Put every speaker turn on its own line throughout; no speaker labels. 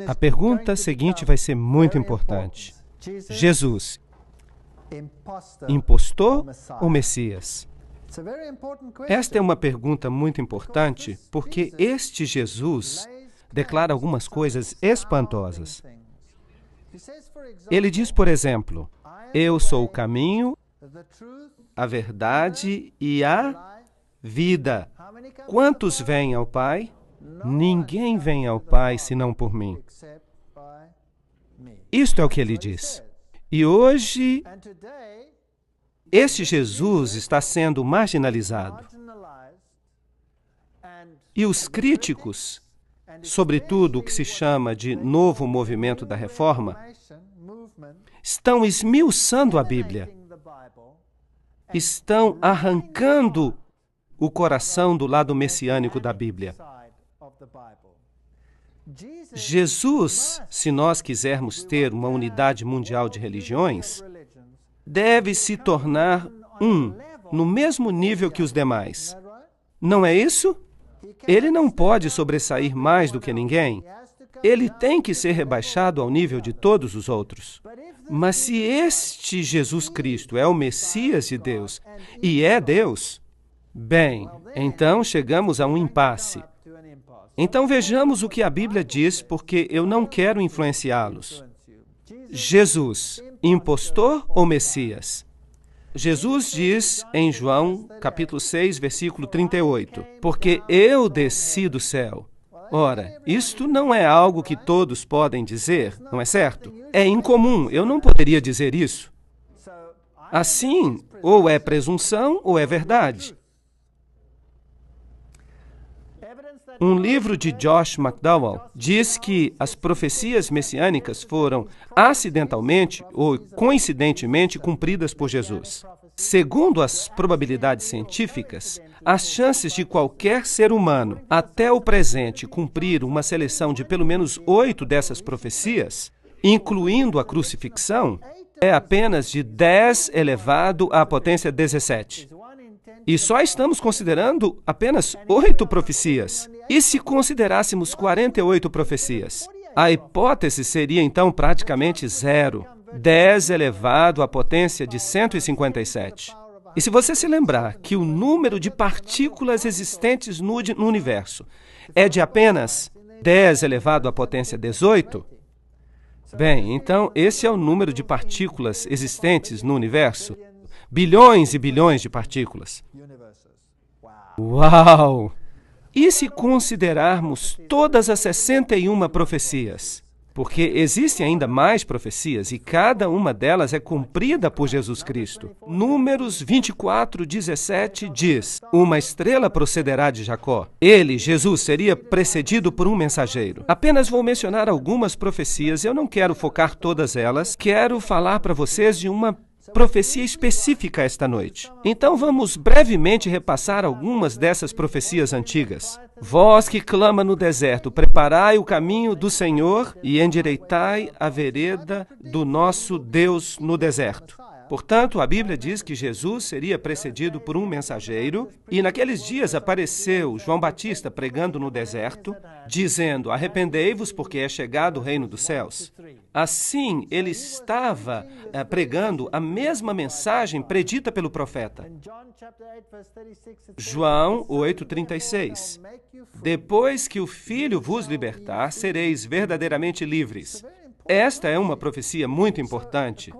A pergunta seguinte vai ser muito importante. Jesus, impostor ou Messias? Esta é uma pergunta muito importante porque este Jesus declara algumas coisas espantosas. Ele diz, por exemplo, eu sou o caminho, a verdade e a vida. Quantos vêm ao Pai? Ninguém vem ao Pai senão por mim. Isto é o que ele diz. E hoje, este Jesus está sendo marginalizado. E os críticos, sobretudo o que se chama de novo movimento da reforma, estão esmiuçando a Bíblia. Estão arrancando o coração do lado messiânico da Bíblia. Jesus, se nós quisermos ter uma unidade mundial de religiões, deve se tornar no mesmo nível que os demais. Não é isso? Ele não pode sobressair mais do que ninguém. Ele tem que ser rebaixado ao nível de todos os outros. Mas se este Jesus Cristo é o Messias de Deus e é Deus, bem, então chegamos a um impasse. Então vejamos o que a Bíblia diz, porque eu não quero influenciá-los. Jesus, impostor ou Messias? Jesus diz em João, capítulo 6, versículo 38, porque eu desci do céu. Ora, isto não é algo que todos podem dizer, não é certo? É incomum, eu não poderia dizer isso. Assim, ou é presunção ou é verdade. Um livro de Josh McDowell diz que as profecias messiânicas foram acidentalmente ou coincidentemente cumpridas por Jesus. Segundo as probabilidades científicas, as chances de qualquer ser humano, até o presente, cumprir uma seleção de pelo menos 8 dessas profecias, incluindo a crucifixão, é apenas de 10 elevado à potência 17. E só estamos considerando apenas 8 profecias. E se considerássemos 48 profecias? A hipótese seria então praticamente zero. 10 elevado à potência de 157. E se você se lembrar que o número de partículas existentes no universo é de apenas 10 elevado à potência 18, bem, então esse é o número de partículas existentes no universo. Bilhões e bilhões de partículas. Uau! E se considerarmos todas as 61 profecias? Porque existem ainda mais profecias e cada uma delas é cumprida por Jesus Cristo. Números 24, 17 diz, uma estrela procederá de Jacó. Ele, Jesus, seria precedido por um mensageiro. Apenas vou mencionar algumas profecias, eu não quero focar todas elas, quero falar para vocês de uma profecia específica esta noite. Então vamos brevemente repassar algumas dessas profecias antigas. Vós que clama no deserto, preparai o caminho do Senhor e endireitai a vereda do nosso Deus no deserto. Portanto, a Bíblia diz que Jesus seria precedido por um mensageiro e naqueles dias apareceu João Batista pregando no deserto, dizendo, arrependei-vos porque é chegado o reino dos céus. Assim, ele estava pregando a mesma mensagem predita pelo profeta. João 8,36. Depois que o Filho vos libertar, sereis verdadeiramente livres. Esta é uma profecia muito importante.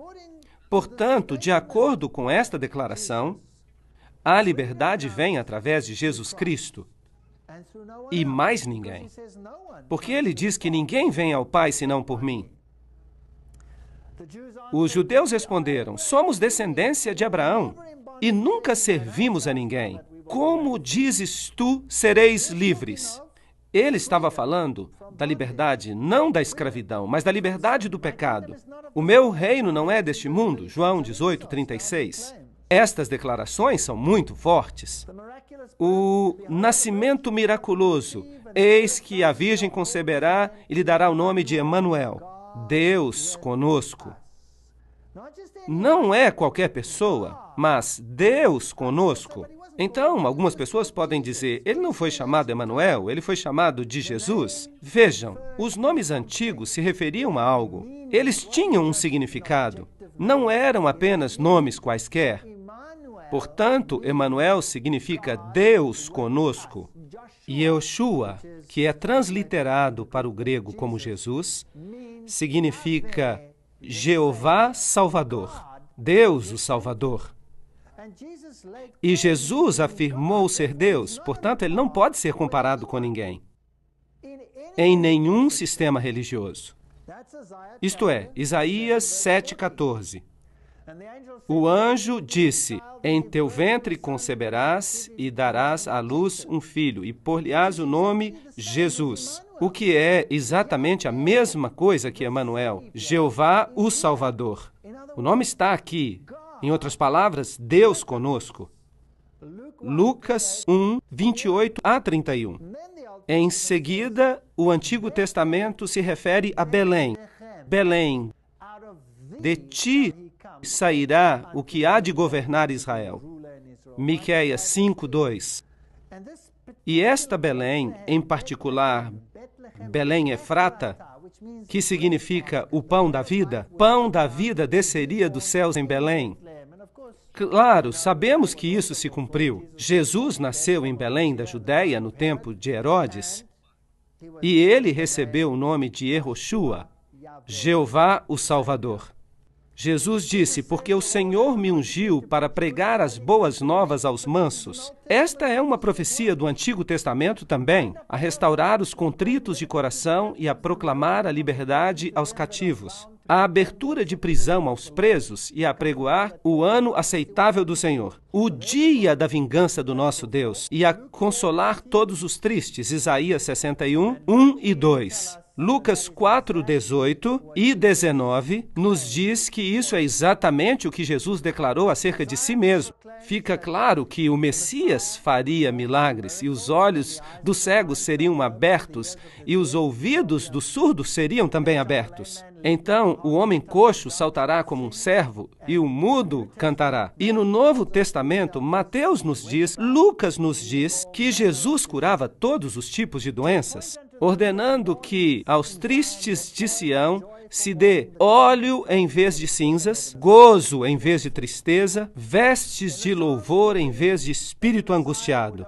Portanto, de acordo com esta declaração, a liberdade vem através de Jesus Cristo e mais ninguém. Porque ele diz que ninguém vem ao Pai senão por mim. Os judeus responderam, somos descendência de Abraão e nunca servimos a ninguém. Como dizes tu, sereis livres? Ele estava falando da liberdade, não da escravidão, mas da liberdade do pecado. O meu reino não é deste mundo, João 18:36. Estas declarações são muito fortes. O nascimento miraculoso, eis que a Virgem conceberá e lhe dará o nome de Emanuel, Deus conosco. Não é qualquer pessoa, mas Deus conosco. Então, algumas pessoas podem dizer, ele não foi chamado Emanuel, ele foi chamado de Jesus. Vejam, os nomes antigos se referiam a algo. Eles tinham um significado. Não eram apenas nomes quaisquer. Portanto, Emanuel significa Deus conosco. E Yoshua, que é transliterado para o grego como Jesus, significa Jeová Salvador, Deus o Salvador. E Jesus afirmou ser Deus, portanto, ele não pode ser comparado com ninguém, em nenhum sistema religioso. Isto é, Isaías 7,14. O anjo disse, em teu ventre conceberás e darás à luz um filho, e por-lhe-ás o nome Jesus, o que é exatamente a mesma coisa que Emanuel, Jeová o Salvador. O nome está aqui. Em outras palavras, Deus conosco. Lucas 1, 28 a 31. Em seguida, o Antigo Testamento se refere a Belém. Belém, de ti sairá o que há de governar Israel. Miqueias 5, 2. E esta Belém, em particular, Belém Efrata, que significa o pão da vida desceria dos céus em Belém. Claro, sabemos que isso se cumpriu. Jesus nasceu em Belém da Judéia no tempo de Herodes, e ele recebeu o nome de Yehoshua, Jeová o Salvador. Jesus disse, porque o Senhor me ungiu para pregar as boas novas aos mansos. Esta é uma profecia do Antigo Testamento também, a restaurar os contritos de coração e a proclamar a liberdade aos cativos, a abertura de prisão aos presos e a apregoar o ano aceitável do Senhor, o dia da vingança do nosso Deus e a consolar todos os tristes. Isaías 61, 1 e 2. Lucas 4, 18 e 19 nos diz que isso é exatamente o que Jesus declarou acerca de si mesmo. Fica claro que o Messias faria milagres e os olhos dos cegos seriam abertos e os ouvidos dos surdos seriam também abertos. Então, o homem coxo saltará como um servo e o mudo cantará. E no Novo Testamento, Mateus nos diz, Lucas nos diz que Jesus curava todos os tipos de doenças, ordenando que aos tristes de Sião se dê óleo em vez de cinzas, gozo em vez de tristeza, vestes de louvor em vez de espírito angustiado.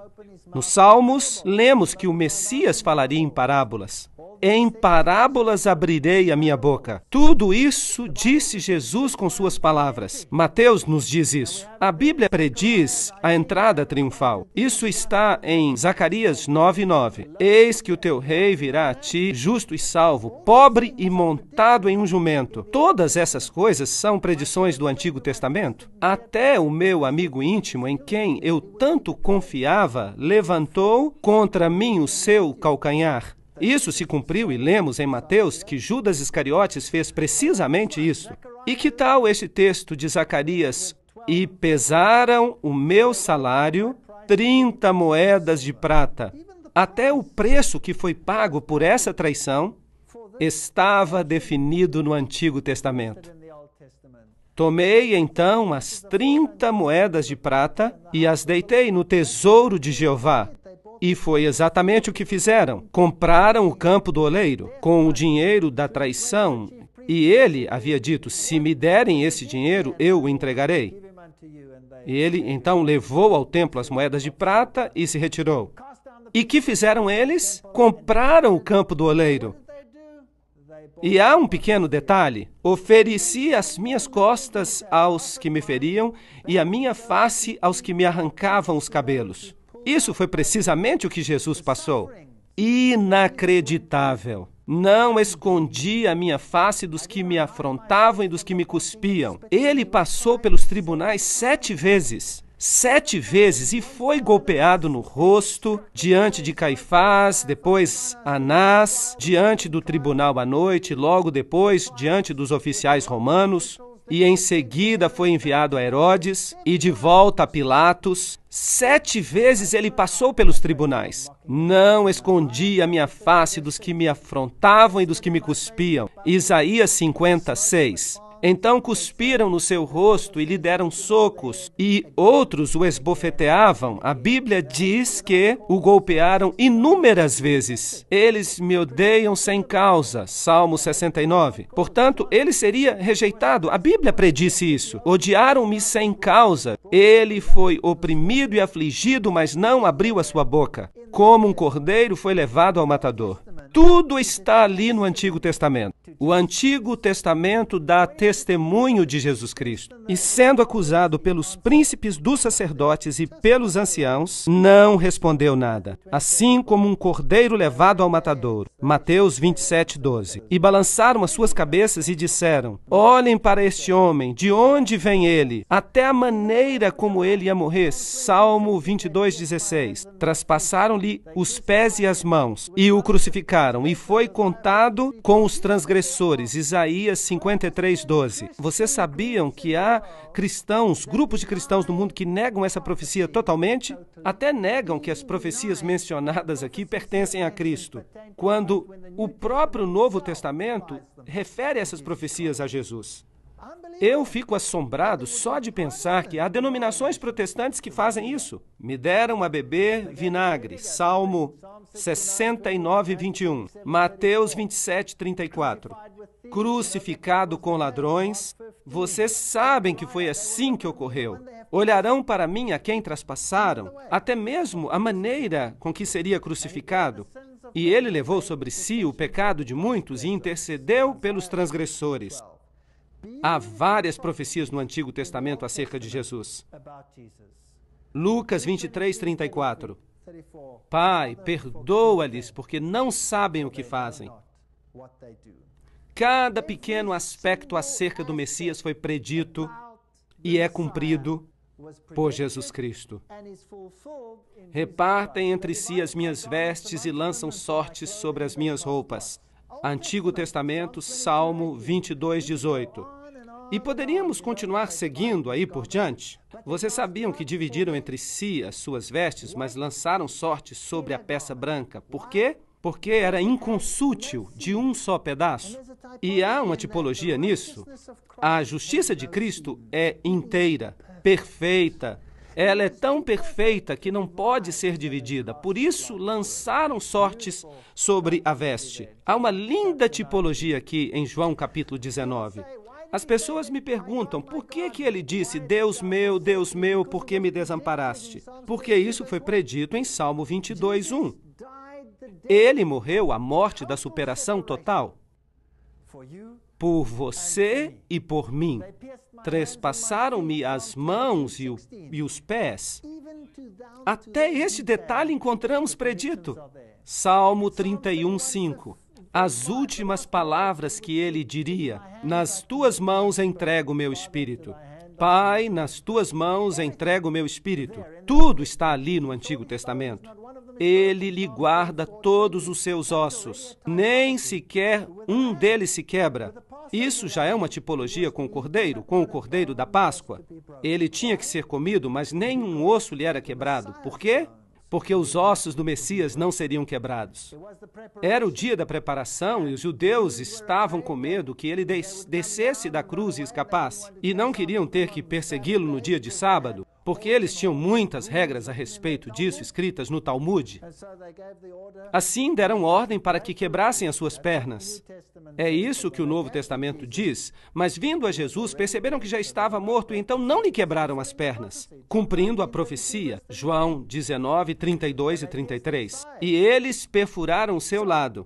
Nos Salmos, lemos que o Messias falaria em parábolas. Em parábolas abrirei a minha boca. Tudo isso disse Jesus com suas palavras. Mateus nos diz isso. A Bíblia prediz a entrada triunfal. Isso está em Zacarias 9:9. Eis que o teu rei virá a ti, justo e salvo, pobre e montado em um jumento. Todas essas coisas são predições do Antigo Testamento. Até o meu amigo íntimo, em quem eu tanto confiava, levantou contra mim o seu calcanhar. Isso se cumpriu e lemos em Mateus que Judas Iscariotes fez precisamente isso. E que tal este texto de Zacarias? E pesaram o meu salário 30 moedas de prata. Até o preço que foi pago por essa traição estava definido no Antigo Testamento. Tomei então as 30 moedas de prata e as deitei no tesouro de Jeová. E foi exatamente o que fizeram. Compraram o campo do oleiro com o dinheiro da traição. E ele havia dito, se me derem esse dinheiro, eu o entregarei. E ele então levou ao templo as moedas de prata e se retirou. E que fizeram eles? Compraram o campo do oleiro. E há um pequeno detalhe. Ofereci as minhas costas aos que me feriam e a minha face aos que me arrancavam os cabelos. Isso foi precisamente o que Jesus passou. Inacreditável. Não escondi a minha face dos que me afrontavam e dos que me cuspiam. Ele passou pelos tribunais 7 vezes. 7 vezes e foi golpeado no rosto, diante de Caifás, depois Anás, diante do tribunal à noite, logo depois diante dos oficiais romanos. E em seguida foi enviado a Herodes e de volta a Pilatos. 7 vezes ele passou pelos tribunais. Não escondi a minha face dos que me afrontavam e dos que me cuspiam. Isaías 56. Então cuspiram no seu rosto e lhe deram socos, e outros o esbofeteavam. A Bíblia diz que o golpearam inúmeras vezes. Eles me odeiam sem causa. Salmo 69. Portanto, ele seria rejeitado. A Bíblia predisse isso. Odiaram-me sem causa. Ele foi oprimido e afligido, mas não abriu a sua boca. Como um cordeiro foi levado ao matador. Tudo está ali no Antigo Testamento. O Antigo Testamento dá testemunho de Jesus Cristo. E sendo acusado pelos príncipes dos sacerdotes e pelos anciãos, não respondeu nada. Assim como um cordeiro levado ao matadouro. Mateus 27:12. E balançaram as suas cabeças e disseram: olhem para este homem, de onde vem ele? Até a maneira como ele ia morrer. Salmo 22:16. Traspassaram-lhe os pés e as mãos, e o crucificaram, e foi contado com os transgressores. Isaías 53:12. Vocês sabiam que há cristãos, grupos de cristãos no mundo que negam essa profecia totalmente? Até negam que as profecias mencionadas aqui pertencem a Cristo, quando o próprio Novo Testamento refere essas profecias a Jesus. Eu fico assombrado só de pensar que há denominações protestantes que fazem isso. Me deram a beber vinagre. Salmo 69:21. Mateus 27:34. Crucificado com ladrões. Vocês sabem que foi assim que ocorreu. Olharão para mim a quem traspassaram, até mesmo a maneira com que seria crucificado. E ele levou sobre si o pecado de muitos e intercedeu pelos transgressores. Há várias profecias no Antigo Testamento acerca de Jesus. Lucas 23:34. Pai, perdoa-lhes, porque não sabem o que fazem. Cada pequeno aspecto acerca do Messias foi predito e é cumprido por Jesus Cristo. Repartem entre si as minhas vestes e lançam sortes sobre as minhas roupas. Antigo Testamento, Salmo 22:18. E poderíamos continuar seguindo aí por diante. Vocês sabiam que dividiram entre si as suas vestes, mas lançaram sortes sobre a peça branca. Por quê? Porque era inconsútil, de um só pedaço. E há uma tipologia nisso. A justiça de Cristo é inteira, perfeita. Ela é tão perfeita que não pode ser dividida. Por isso, lançaram sortes sobre a veste. Há uma linda tipologia aqui em João capítulo 19. As pessoas me perguntam, por que ele disse, Deus meu, por que me desamparaste? Porque isso foi predito em Salmo 22:1. Ele morreu a morte da superação total. Por você e por mim. Trespassaram-me as mãos e os pés. Até este detalhe encontramos predito. Salmo 31:5. As últimas palavras que ele diria: nas tuas mãos entrego o meu espírito. Pai, nas tuas mãos entrego o meu espírito. Tudo está ali no Antigo Testamento. Ele lhe guarda todos os seus ossos. Nem sequer um deles se quebra. Isso já é uma tipologia com o cordeiro da Páscoa. Ele tinha que ser comido, mas nenhum osso lhe era quebrado. Por quê? Porque os ossos do Messias não seriam quebrados. Era o dia da preparação e os judeus estavam com medo que ele descesse da cruz e escapasse. E não queriam ter que persegui-lo no dia de sábado, porque eles tinham muitas regras a respeito disso escritas no Talmud. Assim deram ordem para que quebrassem as suas pernas. É isso que o Novo Testamento diz, mas vindo a Jesus, perceberam que já estava morto e então não lhe quebraram as pernas, cumprindo a profecia, João 19:32 e 33. E eles perfuraram o seu lado.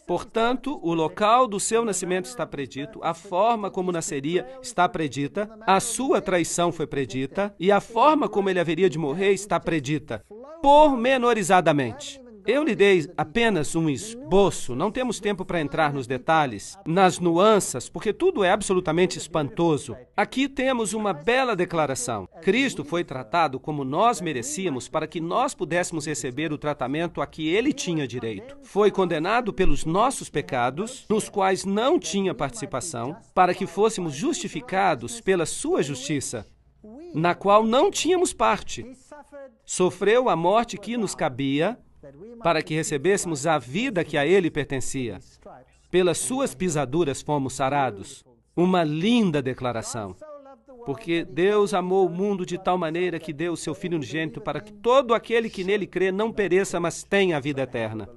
Portanto, o local do seu nascimento está predito, a forma como nasceria está predita, a sua traição foi predita e a forma como ele haveria de morrer está predita, pormenorizadamente. Eu lhe dei apenas um esboço, não temos tempo para entrar nos detalhes, nas nuances, porque tudo é absolutamente espantoso. Aqui temos uma bela declaração. Cristo foi tratado como nós merecíamos para que nós pudéssemos receber o tratamento a que ele tinha direito. Foi condenado pelos nossos pecados, nos quais não tinha participação, para que fôssemos justificados pela sua justiça, na qual não tínhamos parte. Sofreu a morte que nos cabia, para que recebêssemos a vida que a ele pertencia. Pelas suas pisaduras fomos sarados. Uma linda declaração. Porque Deus amou o mundo de tal maneira que deu o seu Filho unigênito para que todo aquele que nele crê não pereça, mas tenha a vida eterna.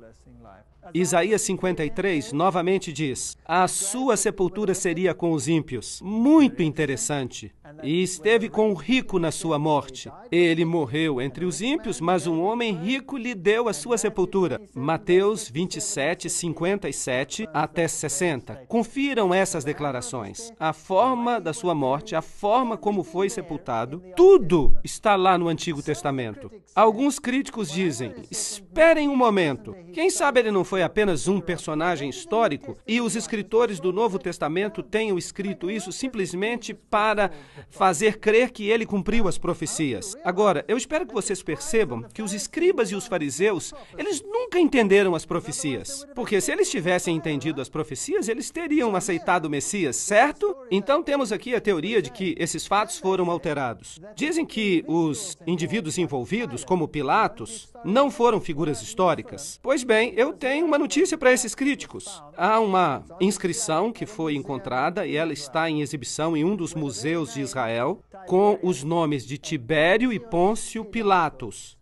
Isaías 53 novamente diz: a sua sepultura seria com os ímpios. Muito interessante. E esteve com o rico na sua morte. Ele morreu entre os ímpios, mas um homem rico lhe deu a sua sepultura. Mateus 27, 57 até 60. Confiram essas declarações. A forma da sua morte, a forma como foi sepultado, tudo está lá no Antigo Testamento. Alguns críticos dizem: esperem um momento. Quem sabe ele não foi apenas um personagem histórico e os escritores do Novo Testamento tenham escrito isso simplesmente para fazer crer que ele cumpriu as profecias. Agora, eu espero que vocês percebam que os escribas e os fariseus, eles nunca entenderam as profecias. Porque se eles tivessem entendido as profecias, eles teriam aceitado o Messias, certo? Então temos aqui a teoria de que esses fatos foram alterados. Dizem que os indivíduos envolvidos, como Pilatos, não foram figuras históricas. Pois bem, eu tenho uma notícia para esses críticos. Há uma inscrição que foi encontrada e ela está em exibição em um dos museus de Israel com os nomes de Tibério e Pôncio Pilatos.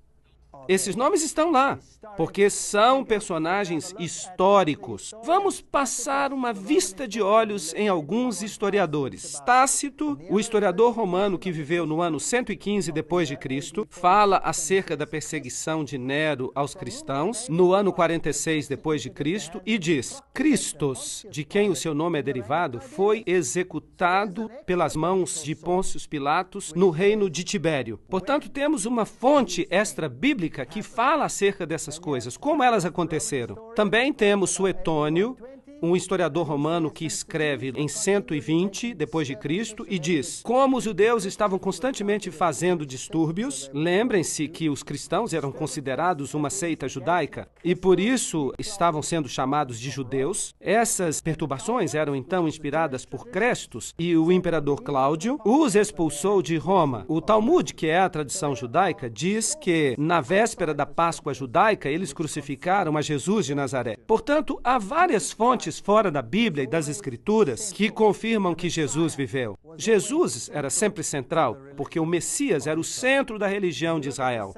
Esses nomes estão lá, porque são personagens históricos. Vamos passar uma vista de olhos em alguns historiadores. Tácito, o historiador romano que viveu no ano 115 depois de Cristo, fala acerca da perseguição de Nero aos cristãos no ano 46 depois de Cristo e diz: Cristos, de quem o seu nome é derivado, foi executado pelas mãos de Pôncio Pilatos no reino de Tibério. Portanto, temos uma fonte extra-bíblica que fala acerca dessas coisas, como elas aconteceram. Também temos Suetônio, um historiador romano que escreve em 120 depois de Cristo e diz: como os judeus estavam constantemente fazendo distúrbios, lembrem-se que os cristãos eram considerados uma seita judaica e por isso estavam sendo chamados de judeus. Essas perturbações eram então inspiradas por Crestus e o imperador Cláudio os expulsou de Roma. O Talmud, que é a tradição judaica, diz que na véspera da Páscoa judaica eles crucificaram a Jesus de Nazaré. Portanto, há várias fontes fora da Bíblia e das Escrituras que confirmam que Jesus viveu. Jesus era sempre central, porque o Messias era o centro da religião de Israel.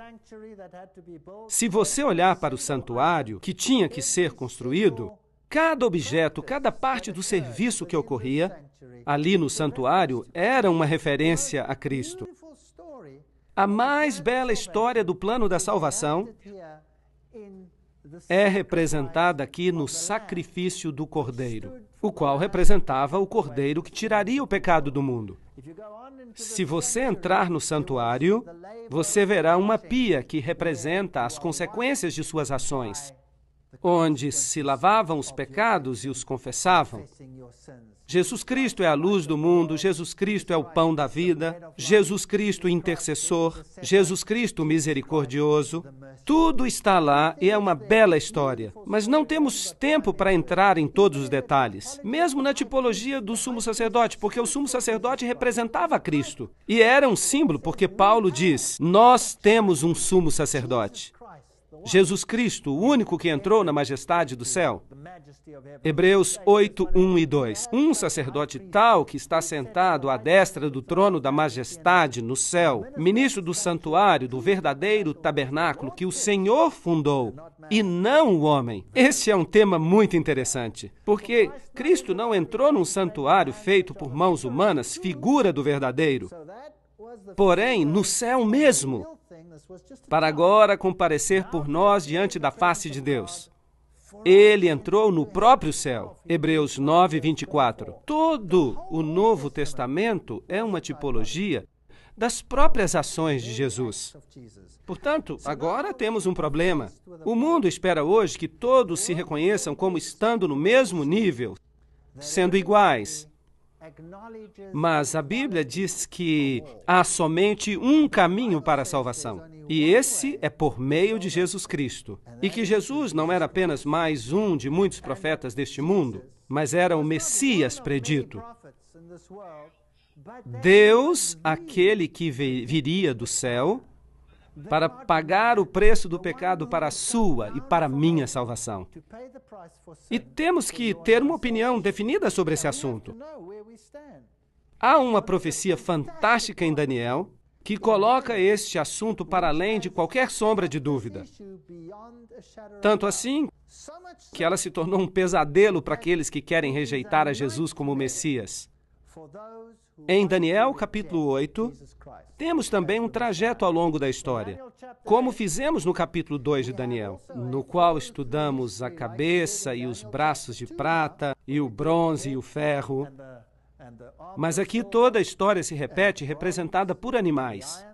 Se você olhar para o santuário que tinha que ser construído, cada objeto, cada parte do serviço que ocorria ali no santuário era uma referência a Cristo. A mais bela história do plano da salvação é representada aqui no sacrifício do Cordeiro, o qual representava o Cordeiro que tiraria o pecado do mundo. Se você entrar no santuário, você verá uma pia que representa as consequências de suas ações, onde se lavavam os pecados e os confessavam. Jesus Cristo é a luz do mundo, Jesus Cristo é o pão da vida, Jesus Cristo intercessor, Jesus Cristo misericordioso. Tudo está lá e é uma bela história, mas não temos tempo para entrar em todos os detalhes, mesmo na tipologia do sumo sacerdote, porque o sumo sacerdote representava Cristo e era um símbolo, porque Paulo diz: nós temos um sumo sacerdote. Jesus Cristo, o único que entrou na majestade do céu. Hebreus 8, 1 e 2. Um sacerdote tal que está sentado à destra do trono da majestade no céu, ministro do santuário, do verdadeiro tabernáculo que o Senhor fundou, e não o homem. Esse é um tema muito interessante, porque Cristo não entrou num santuário feito por mãos humanas, figura do verdadeiro, porém no céu mesmo, para agora comparecer por nós diante da face de Deus. Ele entrou no próprio céu. Hebreus 9, 24. Todo o Novo Testamento é uma tipologia das próprias ações de Jesus. Portanto, agora temos um problema. O mundo espera hoje que todos se reconheçam como estando no mesmo nível, sendo iguais. Mas a Bíblia diz que há somente um caminho para a salvação, e esse é por meio de Jesus Cristo. E que Jesus não era apenas mais um de muitos profetas deste mundo, mas era o Messias predito. Deus, aquele que viria do céu, para pagar o preço do pecado para a sua e para a minha salvação. E temos que ter uma opinião definida sobre esse assunto. Há uma profecia fantástica em Daniel que coloca este assunto para além de qualquer sombra de dúvida. Tanto assim que ela se tornou um pesadelo para aqueles que querem rejeitar a Jesus como Messias. Em Daniel, capítulo 8, temos também um trajeto ao longo da história, como fizemos no capítulo 2 de Daniel, no qual estudamos a cabeça e os braços de prata, e o bronze e o ferro. Mas aqui toda a história se repete, representada por animais.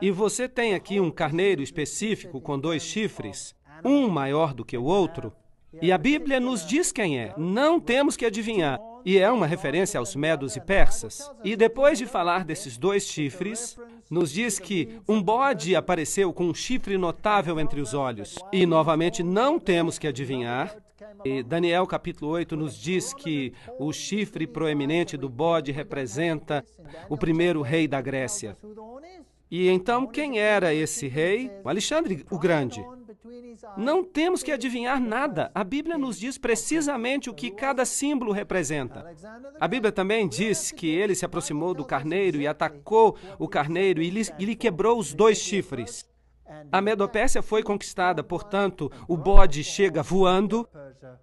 E você tem aqui um carneiro específico com 2 chifres, um maior do que o outro, e a Bíblia nos diz quem é. Não temos que adivinhar. E é uma referência aos medos e persas. E depois de falar desses 2 chifres, nos diz que um bode apareceu com um chifre notável entre os olhos. E, novamente, não temos que adivinhar. E Daniel, capítulo 8, nos diz que o chifre proeminente do bode representa o primeiro rei da Grécia. E então, quem era esse rei? Alexandre o Grande. Não temos que adivinhar nada. A Bíblia nos diz precisamente o que cada símbolo representa. A Bíblia também diz que ele se aproximou do carneiro e atacou o carneiro e lhe quebrou os 2 chifres. A Medopérsia foi conquistada, portanto, o bode chega voando,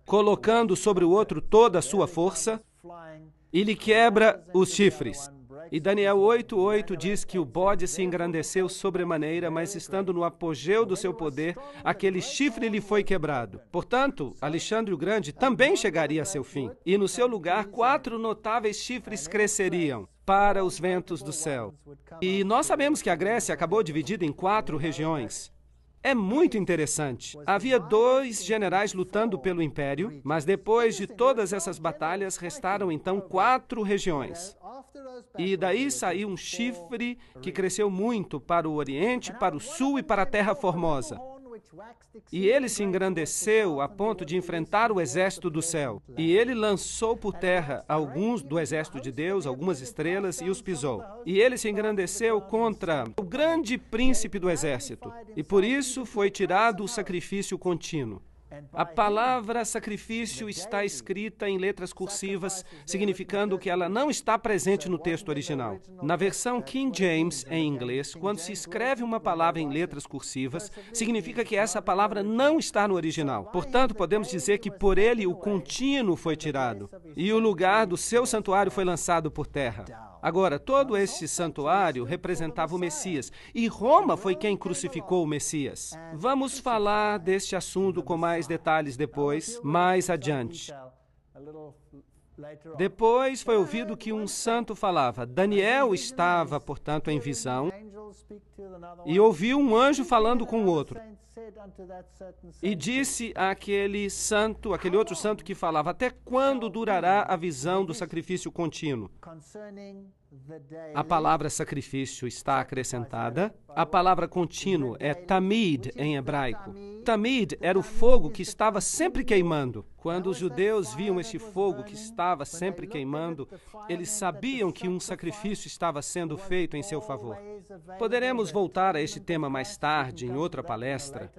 colocando sobre o outro toda a sua força e lhe quebra os chifres. E Daniel 8:8 diz que o bode se engrandeceu sobremaneira, mas estando no apogeu do seu poder, aquele chifre lhe foi quebrado. Portanto, Alexandre o Grande também chegaria a seu fim. E no seu lugar, 4 notáveis chifres cresceriam para os ventos do céu. E nós sabemos que a Grécia acabou dividida em 4 regiões. É muito interessante. Havia 2 generais lutando pelo império, mas depois de todas essas batalhas, restaram então 4 regiões. E daí saiu um chifre que cresceu muito para o Oriente, para o Sul e para a Terra Formosa. E ele se engrandeceu a ponto de enfrentar o exército do céu. E ele lançou por terra alguns do exército de Deus, algumas estrelas, e os pisou. E ele se engrandeceu contra o grande príncipe do exército. E por isso foi tirado o sacrifício contínuo. A palavra sacrifício está escrita em letras cursivas, significando que ela não está presente no texto original. Na versão King James, em inglês, quando se escreve uma palavra em letras cursivas, significa que essa palavra não está no original. Portanto, podemos dizer que por ele o contínuo foi tirado, e o lugar do seu santuário foi lançado por terra. Agora, todo este santuário representava o Messias, e Roma foi quem crucificou o Messias. Vamos falar deste assunto com mais detalhes depois, mais adiante. Depois foi ouvido que um santo falava. Daniel estava, portanto, em visão, e ouviu um anjo falando com o outro. E disse àquele santo, aquele outro santo que falava, até quando durará a visão do sacrifício contínuo? A palavra sacrifício está acrescentada. A palavra contínuo é tamid em hebraico. Tamid era o fogo que estava sempre queimando. Quando os judeus viam este fogo que estava sempre queimando, eles sabiam que um sacrifício estava sendo feito em seu favor. Poderemos voltar a este tema mais tarde, em outra palestra.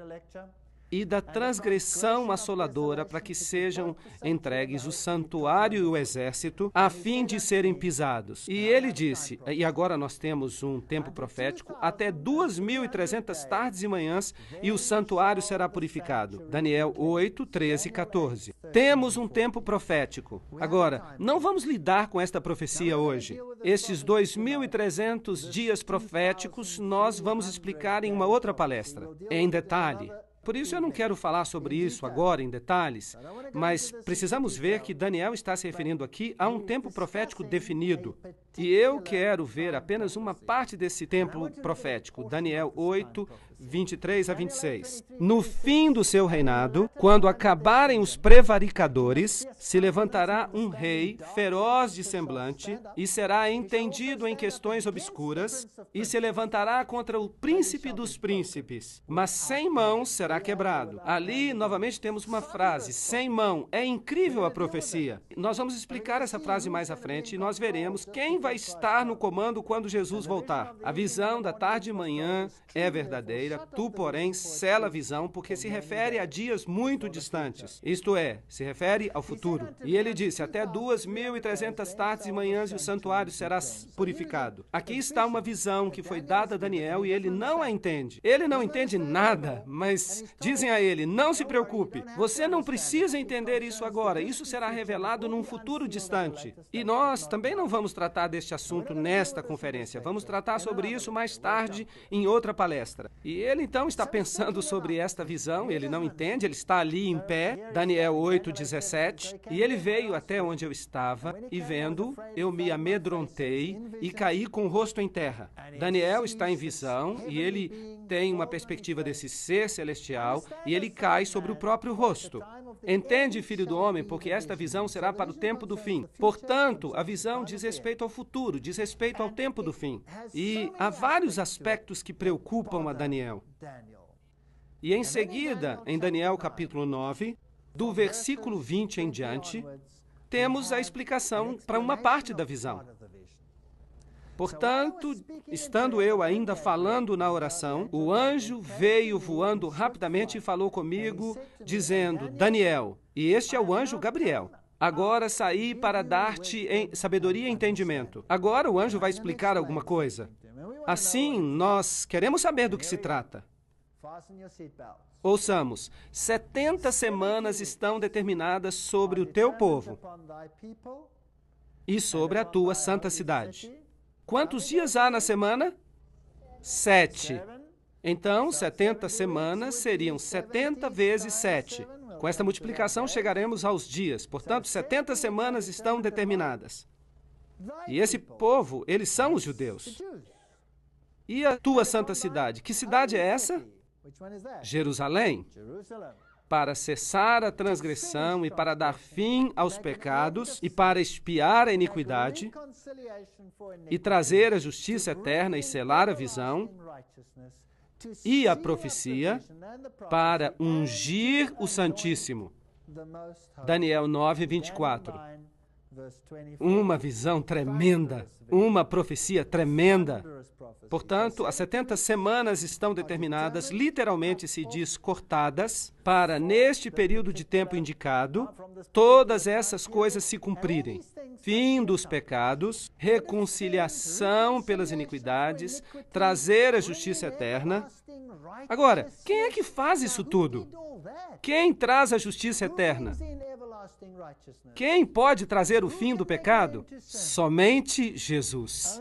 E da transgressão assoladora para que sejam entregues o santuário e o exército, a fim de serem pisados. E ele disse, e agora nós temos um tempo profético, até 2.300 tardes e manhãs, e o santuário será purificado. Daniel 8, 13 e 14. Temos um tempo profético. Agora, não vamos lidar com esta profecia hoje. Estes 2.300 dias proféticos nós vamos explicar em uma outra palestra, em detalhe. Por isso eu não quero falar sobre isso agora em detalhes, mas precisamos ver que Daniel está se referindo aqui a um tempo profético definido. E eu quero ver apenas uma parte desse tempo profético, Daniel 8, 23 a 26. No fim do seu reinado, quando acabarem os prevaricadores, se levantará um rei feroz de semblante e será entendido em questões obscuras e se levantará contra o príncipe dos príncipes, mas sem mãos será quebrado. Ali, novamente, temos uma frase, sem mão. É incrível a profecia. Nós vamos explicar essa frase mais à frente e nós veremos quem vai estar no comando quando Jesus voltar. A visão da tarde e manhã é verdadeira, tu, porém, sela a visão, porque se refere a dias muito distantes. Isto é, se refere ao futuro. E ele disse, até 2.300 tardes e manhãs e o santuário será purificado. Aqui está uma visão que foi dada a Daniel e ele não a entende. Ele não entende nada, mas dizem a ele, não se preocupe, você não precisa entender isso agora, isso será revelado num futuro distante. E nós também não vamos tratar deste assunto nesta conferência, vamos tratar sobre isso mais tarde em outra palestra. E ele então está pensando sobre esta visão, ele não entende, ele está ali em pé, Daniel 8:17, e ele veio até onde eu estava, e vendo, eu me amedrontei e caí com o rosto em terra. Daniel está em visão, e ele tem uma perspectiva desse ser celestial, e ele cai sobre o próprio rosto. Entende, filho do homem, porque esta visão será para o tempo do fim. Portanto, a visão diz respeito ao futuro, diz respeito ao tempo do fim. E há vários aspectos que preocupam a Daniel. E em seguida, em Daniel capítulo 9, do versículo 20 em diante, temos a explicação para uma parte da visão. Portanto, estando eu ainda falando na oração, o anjo veio voando rapidamente e falou comigo, dizendo, Daniel, e este é o anjo Gabriel, agora saí para dar-te sabedoria e entendimento. Agora o anjo vai explicar alguma coisa. Assim, nós queremos saber do que se trata. Ouçamos, 70 semanas estão determinadas sobre o teu povo e sobre a tua santa cidade. Quantos dias há na semana? 7. Então, 70 semanas seriam 70 vezes 7. Com esta multiplicação, chegaremos aos dias. Portanto, 70 semanas estão determinadas. E esse povo, eles são os judeus. E a tua santa cidade? Que cidade é essa? Jerusalém. Para cessar a transgressão e para dar fim aos pecados e para expiar a iniquidade e trazer a justiça eterna e selar a visão e a profecia para ungir o Santíssimo. Daniel 9:24. Uma visão tremenda, uma profecia tremenda. Portanto, as 70 semanas estão determinadas, literalmente se diz cortadas, para, neste período de tempo indicado, todas essas coisas se cumprirem. Fim dos pecados, reconciliação pelas iniquidades, trazer a justiça eterna. Agora, quem é que faz isso tudo? Quem traz a justiça eterna? Quem pode trazer o fim do pecado? Somente Jesus.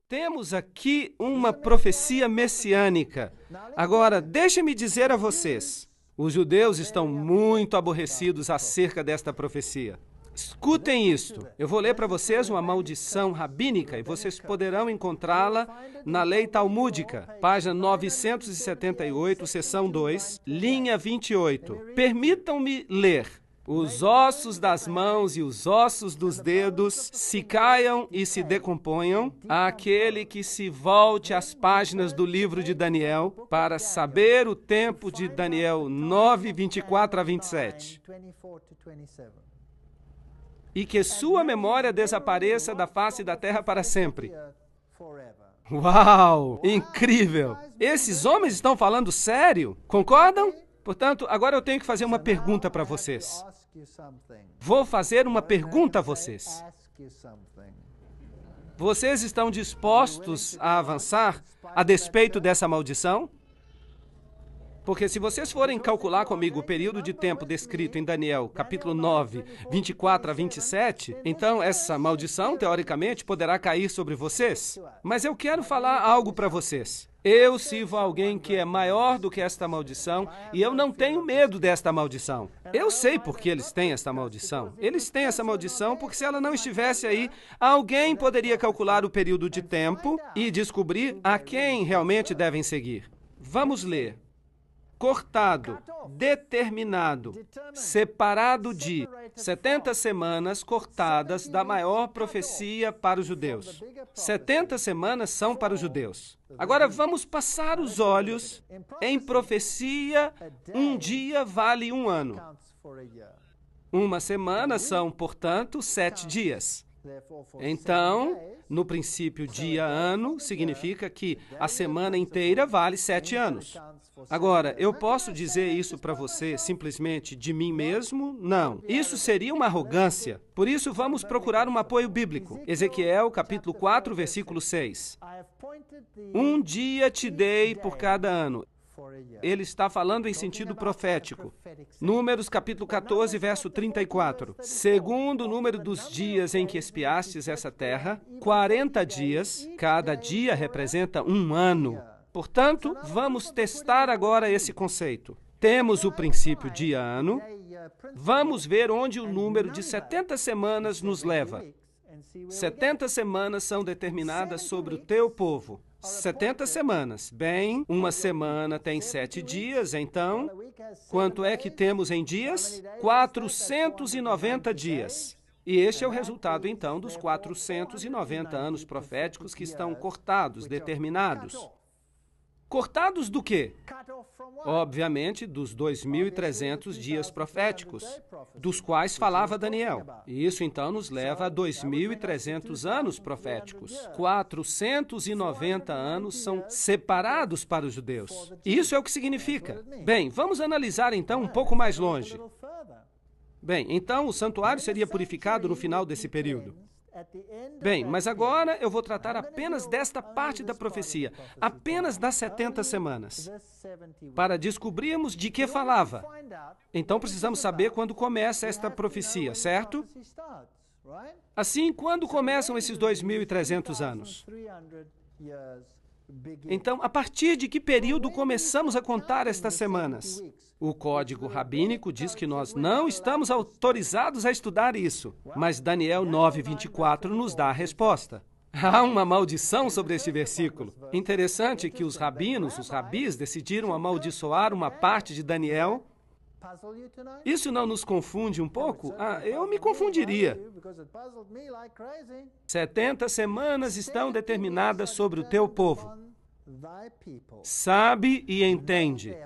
Temos aqui uma profecia messiânica. Agora, deixe-me dizer a vocês, os judeus estão muito aborrecidos acerca desta profecia. Escutem isto. Eu vou ler para vocês uma maldição rabínica e vocês poderão encontrá-la na Lei Talmúdica, página 978, seção 2, linha 28. Permitam-me ler. Os ossos das mãos e os ossos dos dedos se caiam e se decomponham, àquele que se volte às páginas do livro de Daniel para saber o tempo de Daniel 9, 24 a 27. E que sua memória desapareça da face da terra para sempre. Uau! Incrível! Esses homens estão falando sério? Concordam? Portanto, agora eu tenho que fazer uma pergunta para vocês. Vou fazer uma pergunta a vocês. Vocês estão dispostos a avançar a despeito dessa maldição? Porque se vocês forem calcular comigo o período de tempo descrito em Daniel, capítulo 9, 24 a 27, então essa maldição, teoricamente, poderá cair sobre vocês. Mas eu quero falar algo para vocês. Eu sirvo a alguém que é maior do que esta maldição e eu não tenho medo desta maldição. Eu sei por que eles têm esta maldição. Eles têm essa maldição porque se ela não estivesse aí, alguém poderia calcular o período de tempo e descobrir a quem realmente devem seguir. Vamos ler. Cortado, determinado, separado de 70 semanas cortadas da maior profecia para os judeus. 70 semanas são para os judeus. Agora vamos passar os olhos em profecia, um dia vale um ano. Uma semana são, portanto, 7 dias. Então, no princípio, dia-ano significa que a semana inteira vale 7 anos. Agora, eu posso dizer isso para você simplesmente de mim mesmo? Não. Isso seria uma arrogância. Por isso, vamos procurar um apoio bíblico. Ezequiel, capítulo 4, versículo 6. Um dia te dei por cada ano. Ele está falando em sentido profético. Números, capítulo 14, verso 34. Segundo o número dos dias em que espiastes essa terra, 40 dias, cada dia representa um ano. Portanto, vamos testar agora esse conceito. Temos o princípio dia-ano. Vamos ver onde o número de 70 semanas nos leva. 70 semanas são determinadas sobre o teu povo. 70 semanas. Bem, uma semana tem 7 dias, então, quanto é que temos em dias? 490 dias. E este é o resultado, então, dos 490 anos proféticos que estão cortados, determinados. Cortados do quê? Obviamente, dos 2.300 dias proféticos, dos quais falava Daniel. E isso, então, nos leva a 2.300 anos proféticos. 490 anos são separados para os judeus. Isso é o que significa. Bem, vamos analisar, então, um pouco mais longe. Bem, então, o santuário seria purificado no final desse período. Bem, mas agora eu vou tratar apenas desta parte da profecia, apenas das 70 semanas, para descobrirmos de que falava. Então precisamos saber quando começa esta profecia, certo? Assim, quando começam esses 2.300 anos? Então, a partir de que período começamos a contar estas semanas? O código rabínico diz que nós não estamos autorizados a estudar isso, mas Daniel 9:24 nos dá a resposta. Há uma maldição sobre este versículo. Interessante que os rabis, decidiram amaldiçoar uma parte de Daniel. Isso não nos confunde um pouco? Eu me confundiria. 70 semanas estão determinadas sobre o teu povo. Sabe e entende.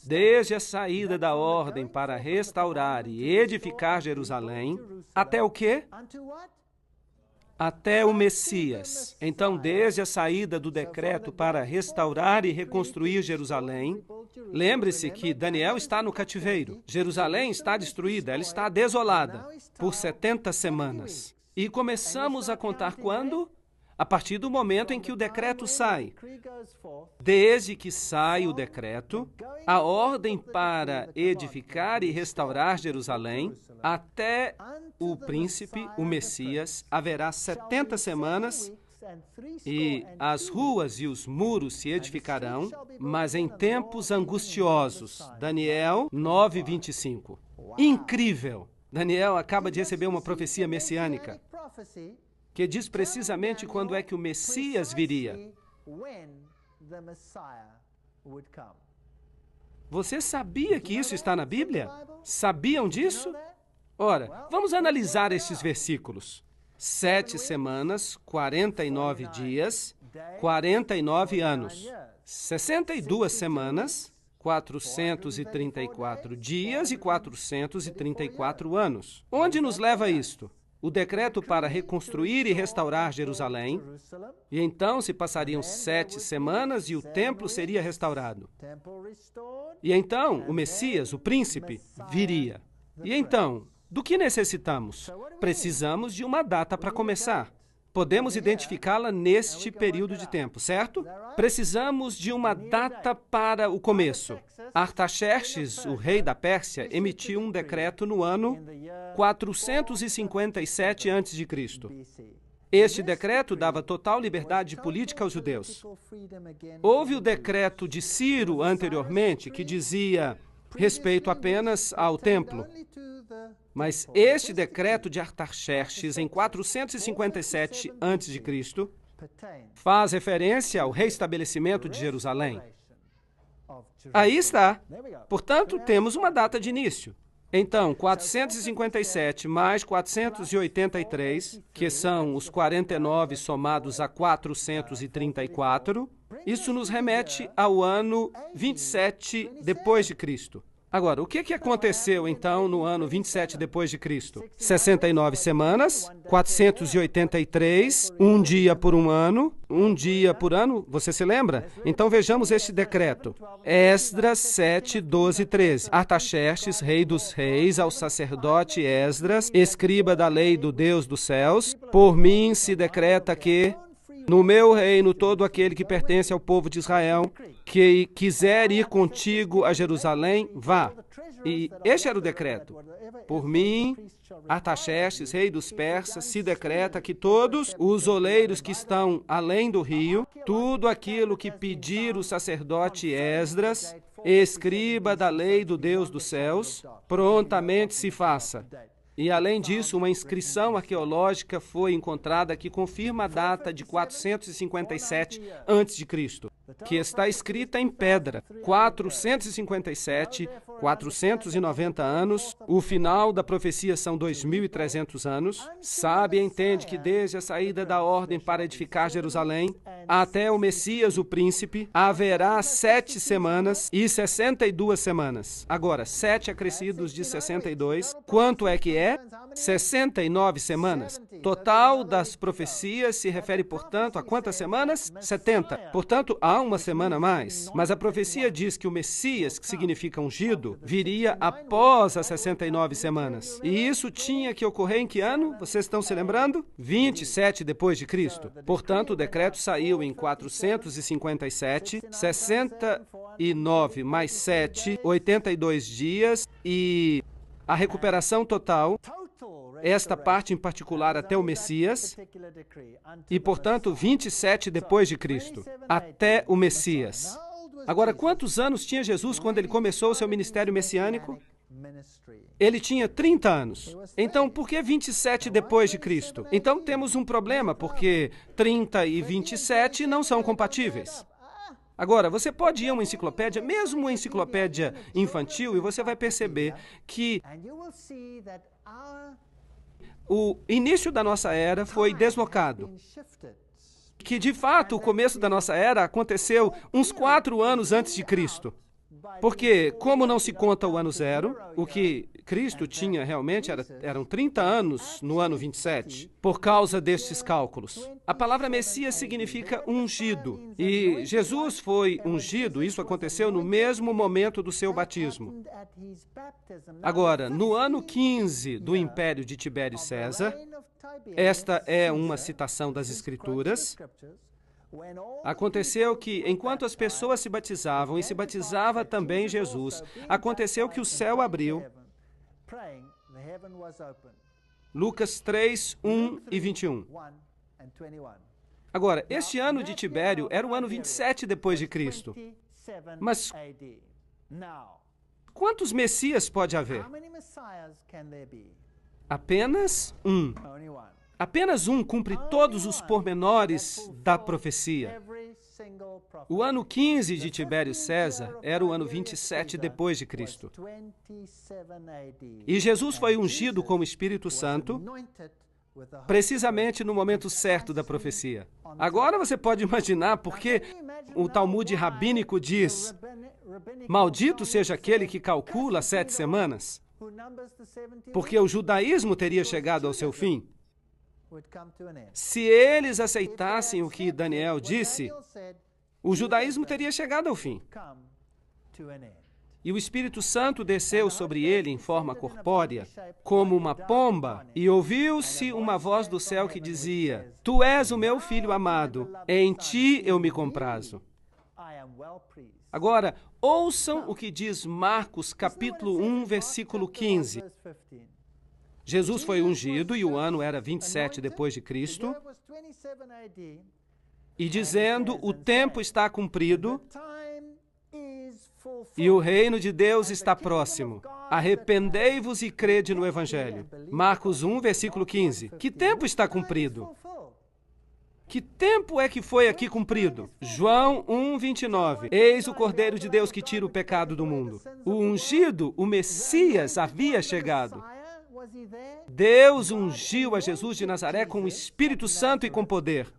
Desde a saída da ordem para restaurar e edificar Jerusalém, até o quê? Até o Messias. Então, desde a saída do decreto para restaurar e reconstruir Jerusalém, lembre-se que Daniel está no cativeiro. Jerusalém está destruída, ela está desolada por 70 semanas. E começamos a contar quando? A partir do momento em que o decreto sai. Desde que sai o decreto, a ordem para edificar e restaurar Jerusalém, até o príncipe, o Messias, haverá 70 semanas e as ruas e os muros se edificarão, mas em tempos angustiosos. Daniel 9:25. Incrível! Daniel acaba de receber uma profecia messiânica que diz precisamente quando é que o Messias viria. Você sabia que isso está na Bíblia? Sabiam disso? Ora, vamos analisar estes versículos. 7 semanas, 49 dias, 49 anos. 62 semanas, 434 dias e 434 anos. Onde nos leva isto? O decreto para reconstruir e restaurar Jerusalém, e então se passariam 7 semanas e o templo seria restaurado. E então o Messias, o príncipe, viria. E então, do que necessitamos? Precisamos de uma data para começar. Podemos identificá-la neste período de tempo, certo? Precisamos de uma data para o começo. Artaxerxes, o rei da Pérsia, emitiu um decreto no ano 457 a.C. Este decreto dava total liberdade política aos judeus. Houve o decreto de Ciro anteriormente, que dizia respeito apenas ao templo. Mas este decreto de Artaxerxes, em 457 a.C., faz referência ao reestabelecimento de Jerusalém. Aí está. Portanto, temos uma data de início. Então, 457 mais 483, que são os 49 somados a 434, isso nos remete ao ano 27 depois de Cristo. Agora, o que aconteceu, então, no ano 27 depois de Cristo? 69 semanas, 483, um dia por um ano, você se lembra? Então, vejamos este decreto. Esdras 7, 12 e 13. Artaxerxes, rei dos reis, ao sacerdote Esdras, escriba da lei do Deus dos céus, por mim se decreta que no meu reino, todo aquele que pertence ao povo de Israel, que quiser ir contigo a Jerusalém, vá. E este era o decreto. Por mim, Artaxerxes, rei dos persas, se decreta que todos os oleiros que estão além do rio, tudo aquilo que pedir o sacerdote Esdras, escriba da lei do Deus dos céus, prontamente se faça. E, além disso, uma inscrição arqueológica foi encontrada que confirma a data de 457 a.C., que está escrita em pedra. 457, 490 anos, o final da profecia são 2.300 anos. Sabe e entende que desde a saída da ordem para edificar Jerusalém até o Messias, o príncipe, haverá 7 semanas e 62 semanas. Agora, 7 acrescidos de 62, quanto é que é? 69 semanas. Total das profecias se refere, portanto, a quantas semanas? 70. Portanto, há uma semana a mais. Mas a profecia diz que o Messias, que significa ungido, viria após as 69 semanas. E isso tinha que ocorrer em que ano? Vocês estão se lembrando? 27 depois de Cristo. Portanto, o decreto saiu em 457, 69 mais 7, 82 dias e a recuperação total, esta parte em particular até o Messias, e, portanto, 27 depois de Cristo, até o Messias. Agora, quantos anos tinha Jesus quando ele começou o seu ministério messiânico? Ele tinha 30 anos. Então, por que 27 depois de Cristo? Então, temos um problema, porque 30 e 27 não são compatíveis. Agora, você pode ir a uma enciclopédia, mesmo uma enciclopédia infantil, e você vai perceber que o início da nossa era foi deslocado. Que, de fato, o começo da nossa era aconteceu uns 4 anos antes de Cristo. Porque, como não se conta o ano zero, o que Cristo tinha realmente eram 30 anos no ano 27, por causa destes cálculos. A palavra Messias significa ungido, e Jesus foi ungido, isso aconteceu no mesmo momento do seu batismo. Agora, no ano 15 do Império de Tibério César, esta é uma citação das Escrituras, aconteceu que, enquanto as pessoas se batizavam, e se batizava também Jesus, aconteceu que o céu abriu. Lucas 3, 1 e 21. Agora, este ano de Tibério era o ano 27 depois de Cristo. Mas quantos Messias pode haver? Apenas um. Apenas um cumpre todos os pormenores da profecia. O ano 15 de Tibério César era o ano 27 depois de Cristo. E Jesus foi ungido com o Espírito Santo precisamente no momento certo da profecia. Agora você pode imaginar por que o Talmud rabínico diz: maldito seja aquele que calcula 7 semanas, porque o judaísmo teria chegado ao seu fim. Se eles aceitassem o que Daniel disse, o judaísmo teria chegado ao fim. E o Espírito Santo desceu sobre ele em forma corpórea, como uma pomba, e ouviu-se uma voz do céu que dizia: Tu és o meu filho amado, em ti eu me comprazo. Agora, ouçam o que diz Marcos, capítulo 1, versículo 15. Jesus foi ungido e o ano era 27 depois de Cristo, e dizendo, o tempo está cumprido e o reino de Deus está próximo. Arrependei-vos e crede no Evangelho. Marcos 1, versículo 15. Que tempo está cumprido? Que tempo é que foi aqui cumprido? João 1, 29. Eis o Cordeiro de Deus que tira o pecado do mundo. O ungido, o Messias, havia chegado. Deus ungiu a Jesus de Nazaré com o Espírito Santo e com poder.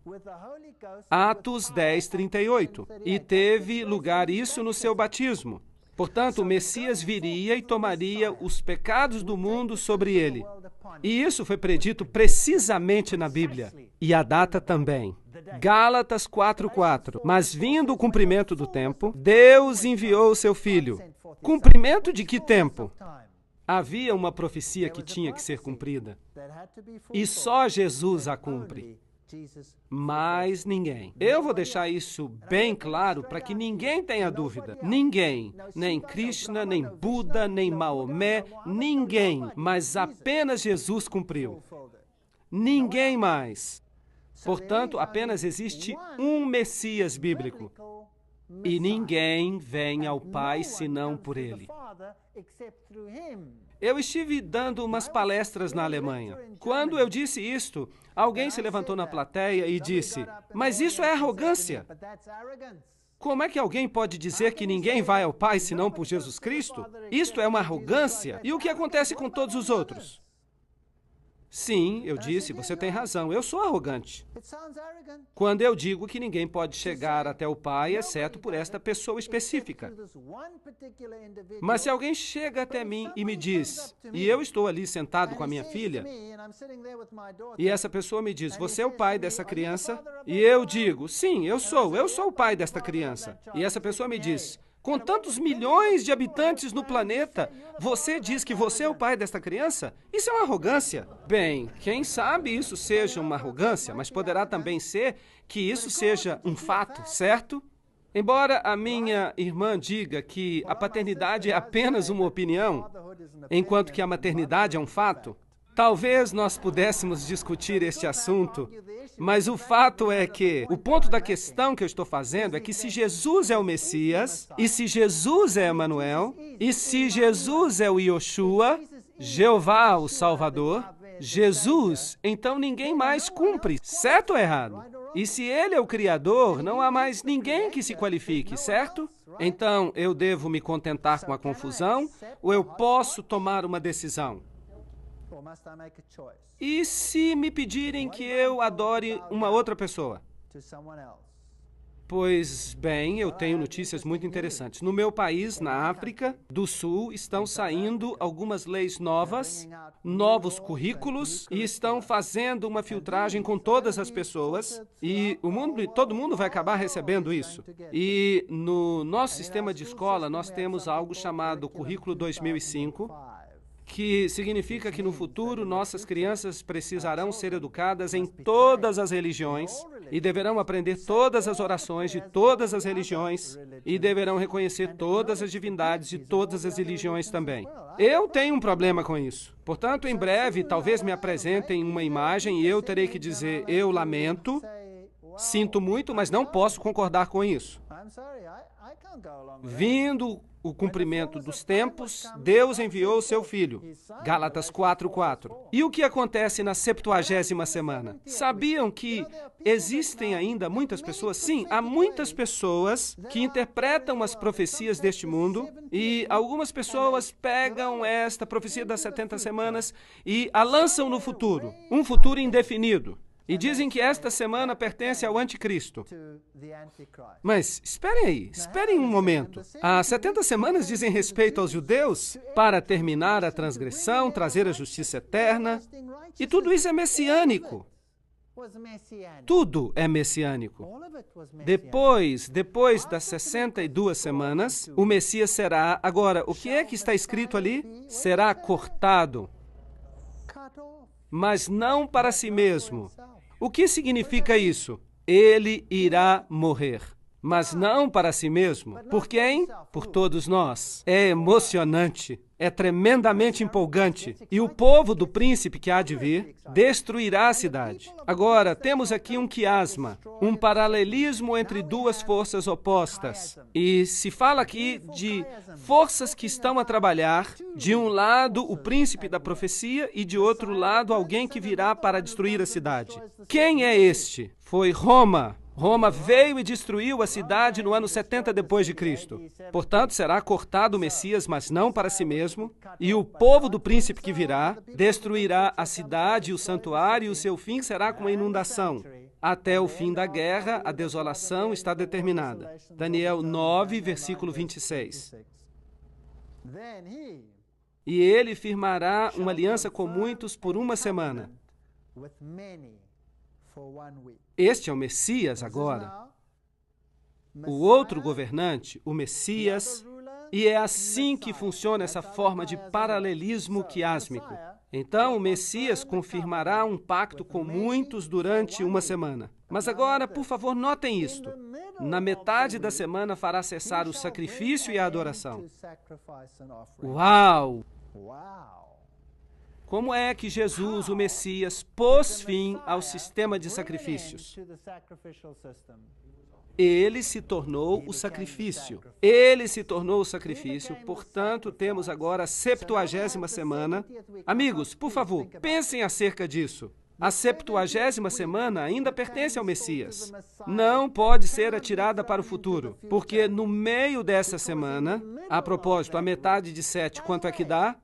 Atos 10, 38. E teve lugar isso no seu batismo. Portanto, o Messias viria e tomaria os pecados do mundo sobre ele. E isso foi predito precisamente na Bíblia. E a data também. Gálatas 4:4. Mas vindo o cumprimento do tempo, Deus enviou o seu Filho. Cumprimento de que tempo? Havia uma profecia que tinha que ser cumprida. E só Jesus a cumpre. Mais ninguém. Eu vou deixar isso bem claro para que ninguém tenha dúvida. Ninguém, nem Krishna, nem Buda, nem Maomé, ninguém, mas apenas Jesus cumpriu. Ninguém mais. Portanto, apenas existe um Messias bíblico. E ninguém vem ao Pai senão por ele. Eu estive dando umas palestras na Alemanha. Quando eu disse isto, alguém se levantou na plateia e disse, mas isso é arrogância. Como é que alguém pode dizer que ninguém vai ao Pai senão por Jesus Cristo? Isto é uma arrogância. E o que acontece com todos os outros? Sim, eu disse, você tem razão, eu sou arrogante. Quando eu digo que ninguém pode chegar até o Pai, exceto por esta pessoa específica. Mas se alguém chega até mim e me diz, e eu estou ali sentado com a minha filha, e essa pessoa me diz, você é o pai dessa criança? E eu digo, sim, eu sou o pai desta criança. E essa pessoa me diz, com tantos milhões de habitantes no planeta, você diz que você é o pai desta criança? Isso é uma arrogância. Bem, quem sabe isso seja uma arrogância, mas poderá também ser que isso seja um fato, certo? Embora a minha irmã diga que a paternidade é apenas uma opinião, enquanto que a maternidade é um fato, talvez nós pudéssemos discutir este assunto, mas o fato é que, o ponto da questão que eu estou fazendo é que se Jesus é o Messias, e se Jesus é Emanuel, e se Jesus é o Yoshua, Jeová, o Salvador, Jesus, então ninguém mais cumpre, certo ou errado? E se ele é o Criador, não há mais ninguém que se qualifique, certo? Então, eu devo me contentar com a confusão, ou eu posso tomar uma decisão? E se me pedirem que eu adore uma outra pessoa? Pois bem, eu tenho notícias muito interessantes. No meu país, na África do Sul, estão saindo algumas leis novas, novos currículos, e estão fazendo uma filtragem com todas as pessoas, e todo mundo vai acabar recebendo isso. E no nosso sistema de escola, nós temos algo chamado Currículo 2005, que significa que no futuro nossas crianças precisarão ser educadas em todas as religiões e deverão aprender todas as orações de todas as religiões e deverão reconhecer todas as divindades de todas as religiões também. Eu tenho um problema com isso. Portanto, em breve, talvez me apresentem uma imagem e eu terei que dizer, eu lamento, sinto muito, mas não posso concordar com isso. Vindo o cumprimento dos tempos, Deus enviou o seu Filho. Gálatas 4:4. E o que acontece na 70ª semana? Sabiam que existem ainda muitas pessoas? Sim, há muitas pessoas que interpretam as profecias deste mundo e algumas pessoas pegam esta profecia das 70 semanas e a lançam no futuro, um futuro indefinido. E dizem que esta semana pertence ao anticristo. Mas esperem aí, esperem um momento. As 70 semanas dizem respeito aos judeus para terminar a transgressão, trazer a justiça eterna. E tudo isso é messiânico. Tudo é messiânico. Depois das 62 semanas, o Messias será... Agora, o que é que está escrito ali? Será cortado. Mas não para si mesmo. O que significa isso? Ele irá morrer. mas não para si mesmo. Por quem? Por todos nós. É emocionante. É tremendamente empolgante. E o povo do príncipe que há de vir destruirá a cidade. Agora, temos aqui um quiasma, um paralelismo entre duas forças opostas. E se fala aqui de forças que estão a trabalhar, de um lado o príncipe da profecia e de outro lado alguém que virá para destruir a cidade. Quem é este? Foi Roma. Roma veio e destruiu a cidade no ano 70 depois de Cristo. Portanto, será cortado o Messias, mas não para si mesmo, e o povo do príncipe que virá destruirá a cidade e o santuário, e o seu fim será com uma inundação. Até o fim da guerra, a desolação está determinada. Daniel 9, versículo 26. E ele firmará uma aliança com muitos por uma semana. Este é o Messias agora. O outro governante, o Messias, e é assim que funciona essa forma de paralelismo quiásmico. Então, o Messias confirmará um pacto com muitos durante uma semana. Mas agora, por favor, notem isto. Na metade da semana fará cessar o sacrifício e a adoração. Uau! Como é que Jesus, o Messias, pôs fim ao sistema de sacrifícios? Ele se tornou o sacrifício. Ele se tornou o sacrifício, portanto, temos agora a 70ª semana. Amigos, por favor, pensem acerca disso. A 70ª semana ainda pertence ao Messias. Não pode ser atirada para o futuro, porque no meio dessa semana, a propósito, a metade de 7, quanto é que dá?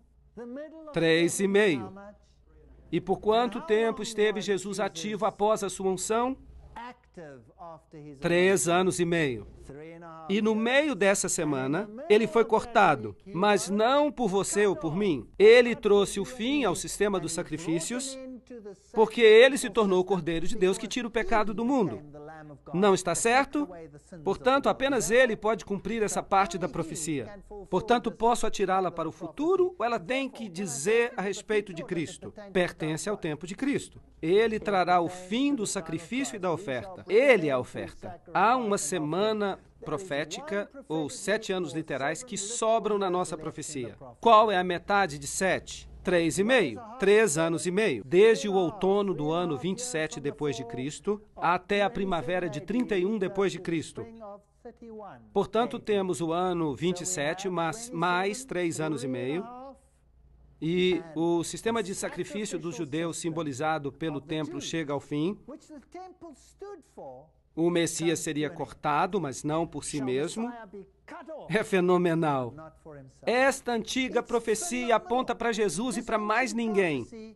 3,5. E por quanto tempo esteve Jesus ativo após a sua unção? 3 anos e meio. E no meio dessa semana, ele foi cortado, mas não por você ou por mim. Ele trouxe o fim ao sistema dos sacrifícios, porque ele se tornou o Cordeiro de Deus que tira o pecado do mundo. Não está certo? Portanto, apenas ele pode cumprir essa parte da profecia. Portanto, posso atirá-la para o futuro ou ela tem que dizer a respeito de Cristo? Pertence ao tempo de Cristo. Ele trará o fim do sacrifício e da oferta. Ele é a oferta. Há uma semana profética, ou 7 anos literais, que sobram na nossa profecia. Qual é a metade de 7? 3,5. 3 anos e meio. Desde o outono do ano 27 depois de Cristo até a primavera de 31 depois de Cristo. Portanto, temos o ano 27 mais 3 anos e meio. E o sistema de sacrifício dos judeus simbolizado pelo templo chega ao fim. O Messias seria cortado, mas não por si mesmo. É fenomenal. Esta antiga profecia aponta para Jesus e para mais ninguém.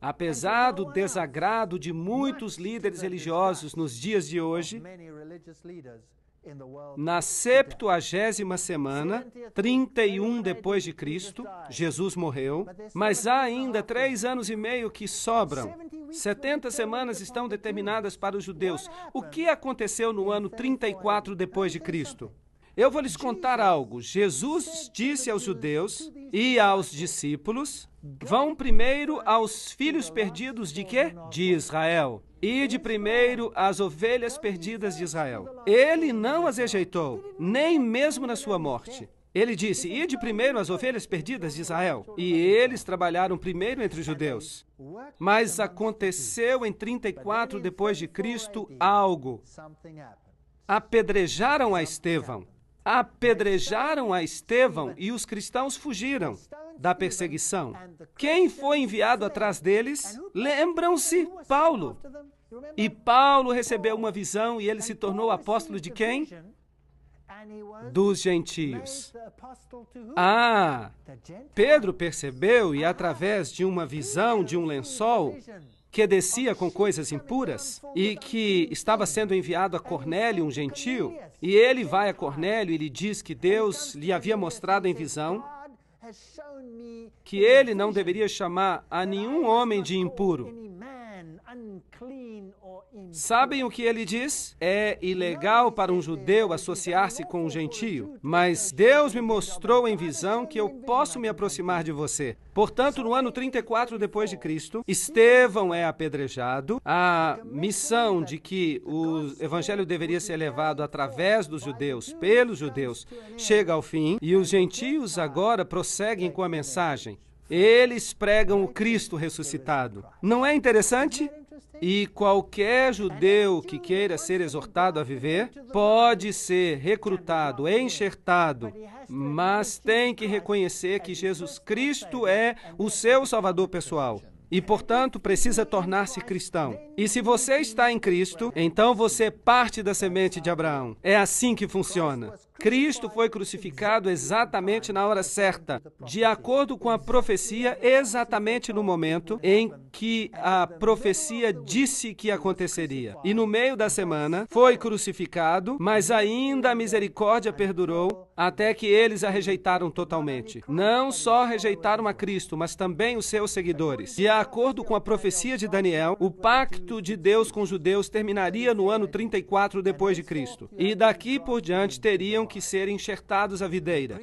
Apesar do desagrado de muitos líderes religiosos nos dias de hoje, na 70ª semana, 31 depois de Cristo, Jesus morreu, mas há ainda 3 anos e meio que sobram. 70 semanas estão determinadas para os judeus. O que aconteceu no ano 34 depois de Cristo? Eu vou lhes contar algo. Jesus disse aos judeus e aos discípulos: vão primeiro aos filhos perdidos de quê? De Israel. Ide primeiro às ovelhas perdidas de Israel. Ele não as rejeitou, nem mesmo na sua morte. Ele disse: ide primeiro às ovelhas perdidas de Israel. E eles trabalharam primeiro entre os judeus. Mas aconteceu em 34 depois de Cristo algo. Apedrejaram a Estevão. Apedrejaram a Estevão e os cristãos fugiram da perseguição. Quem foi enviado atrás deles? Lembram-se? Paulo. E Paulo recebeu uma visão e ele se tornou apóstolo de quem? Dos gentios. Pedro percebeu e através de uma visão de um lençol que descia com coisas impuras e que estava sendo enviado a Cornélio, um gentio, e ele vai a Cornélio e lhe diz que Deus lhe havia mostrado em visão que ele não deveria chamar a nenhum homem de impuro. Sabem o que ele diz? É ilegal para um judeu associar-se com um gentio, mas Deus me mostrou em visão que eu posso me aproximar de você. Portanto, no ano 34 depois de Cristo, Estevão é apedrejado. A missão de que o evangelho deveria ser levado através dos judeus, pelos judeus, chega ao fim, e os gentios agora prosseguem com a mensagem. Eles pregam o Cristo ressuscitado. Não é interessante? E qualquer judeu que queira ser exortado a viver pode ser recrutado, enxertado, mas tem que reconhecer que Jesus Cristo é o seu Salvador pessoal. E, portanto, precisa tornar-se cristão. E se você está em Cristo, então você é parte da semente de Abraão. É assim que funciona. Cristo foi crucificado exatamente na hora certa, de acordo com a profecia, exatamente no momento em que a profecia disse que aconteceria. E no meio da semana, foi crucificado, mas ainda a misericórdia perdurou até que eles a rejeitaram totalmente. Não só rejeitaram a Cristo, mas também os seus seguidores. De acordo com a profecia de Daniel, o pacto de Deus com os judeus terminaria no ano 34 depois de Cristo. E daqui por diante teriam que ser enxertados à videira.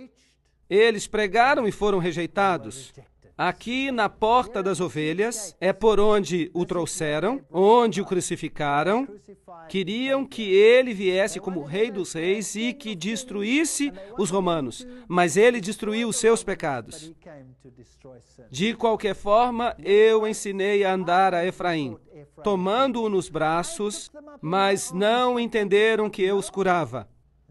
Eles pregaram e foram rejeitados. Aqui na porta das ovelhas é por onde o trouxeram, onde o crucificaram. Queriam que ele viesse como Rei dos Reis e que destruísse os romanos, mas ele destruiu os seus pecados. De qualquer forma, eu ensinei a andar a Efraim, tomando-o nos braços, mas não entenderam que eu os curava.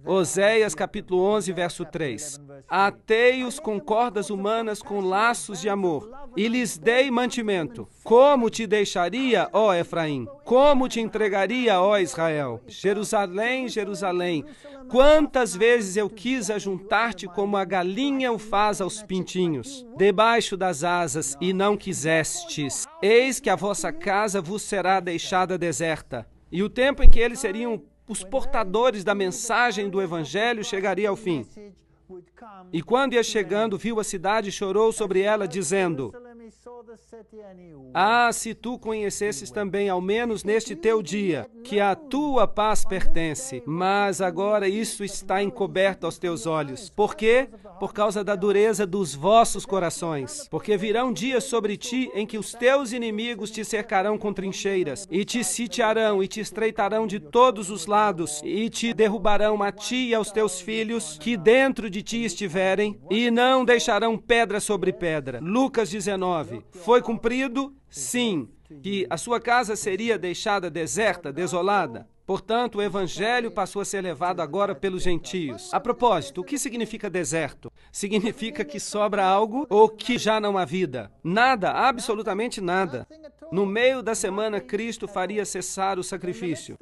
Oséias capítulo 11, verso 3. Atei-os com cordas humanas com laços de amor, e lhes dei mantimento. Como te deixaria, ó Efraim? Como te entregaria, ó Israel? Jerusalém, Jerusalém, quantas vezes eu quis ajuntar-te como a galinha o faz aos pintinhos, debaixo das asas, e não quisestes. Eis que a vossa casa vos será deixada deserta. E o tempo em que eles seriam os portadores da mensagem do Evangelho chegaria ao fim. E quando ia chegando, viu a cidade e chorou sobre ela, dizendo: Ah, se tu conhecesses também, ao menos neste teu dia, que a tua paz pertence, mas agora isso está encoberto aos teus olhos. Por quê? Por causa da dureza dos vossos corações. Porque virão dias sobre ti em que os teus inimigos te cercarão com trincheiras, e te sitiarão, e te estreitarão de todos os lados, e te derrubarão a ti e aos teus filhos, que dentro de ti estiverem, e não deixarão pedra sobre pedra. Lucas 19. Foi cumprido? Sim, que a sua casa seria deixada deserta, desolada. Portanto, o evangelho passou a ser levado agora pelos gentios. A propósito, o que significa deserto? Significa que sobra algo ou que já não há vida? Nada, absolutamente nada. No meio da semana, Cristo faria cessar o sacrifício.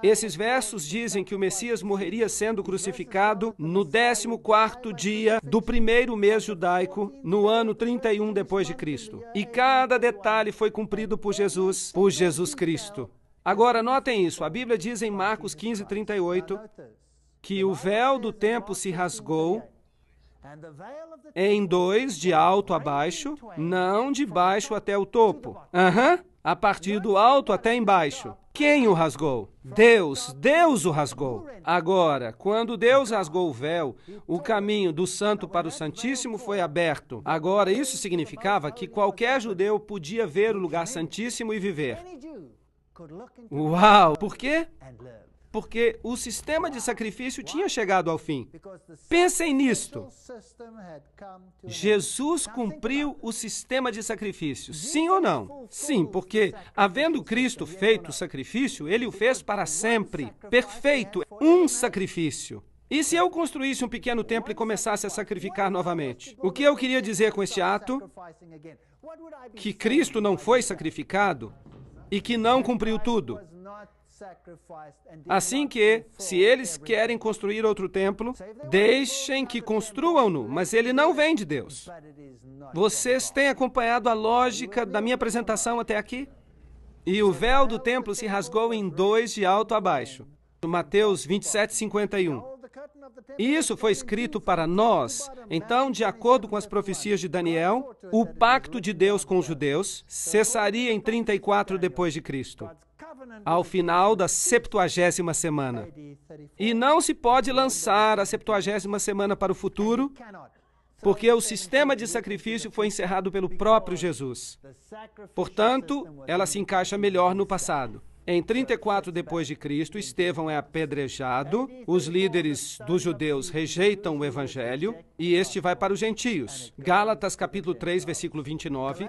Esses versos dizem que o Messias morreria sendo crucificado no 14º dia do primeiro mês judaico, no ano 31 depois de Cristo. E cada detalhe foi cumprido por Jesus Cristo. Agora, notem isso. A Bíblia diz em Marcos 15:38 que o véu do templo se rasgou em dois, de alto a baixo, não de baixo até o topo. A partir do alto até embaixo. Quem o rasgou? Deus. Deus o rasgou. Agora, quando Deus rasgou o véu, o caminho do Santo para o Santíssimo foi aberto. Agora, isso significava que qualquer judeu podia ver o lugar santíssimo e viver. Uau! Por quê? Porque o sistema de sacrifício tinha chegado ao fim. Pensem nisto. Jesus cumpriu o sistema de sacrifício, sim ou não? Sim, porque, havendo Cristo feito o sacrifício, ele o fez para sempre. Perfeito, um sacrifício. E se eu construísse um pequeno templo e começasse a sacrificar novamente? O que eu queria dizer com este ato? Que Cristo não foi sacrificado e que não cumpriu tudo. Assim que, se eles querem construir outro templo, deixem que construam-no, mas ele não vem de Deus. Vocês têm acompanhado a lógica da minha apresentação até aqui? E o véu do templo se rasgou em dois, de alto a baixo. Mateus 27:51. Isso foi escrito para nós. Então, de acordo com as profecias de Daniel, o pacto de Deus com os judeus cessaria em 34 depois de Cristo, ao final da 70ª semana. E não se pode lançar a 70ª semana para o futuro, porque o sistema de sacrifício foi encerrado pelo próprio Jesus. Portanto, ela se encaixa melhor no passado. Em 34 depois de Cristo, Estevão é apedrejado, os líderes dos judeus rejeitam o evangelho e este vai para os gentios. Gálatas capítulo 3, versículo 29,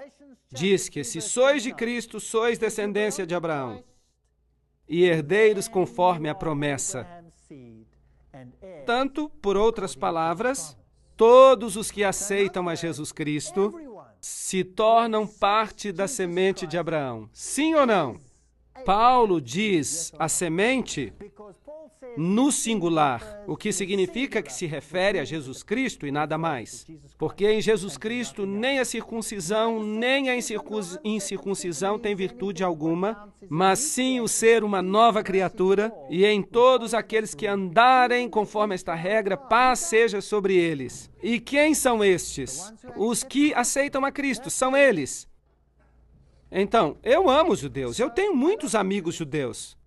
diz que se sois de Cristo, sois descendência de Abraão e herdeiros conforme a promessa. Tanto, por outras palavras, todos os que aceitam a Jesus Cristo se tornam parte da semente de Abraão. Sim ou não? Paulo diz a semente no singular, o que significa que se refere a Jesus Cristo e nada mais. Porque em Jesus Cristo nem a circuncisão nem a incircuncisão tem virtude alguma, mas sim o ser uma nova criatura, e em todos aqueles que andarem conforme esta regra, paz seja sobre eles. E quem são estes? Os que aceitam a Cristo, são eles. Então, eu amo os judeus, eu tenho muitos amigos judeus.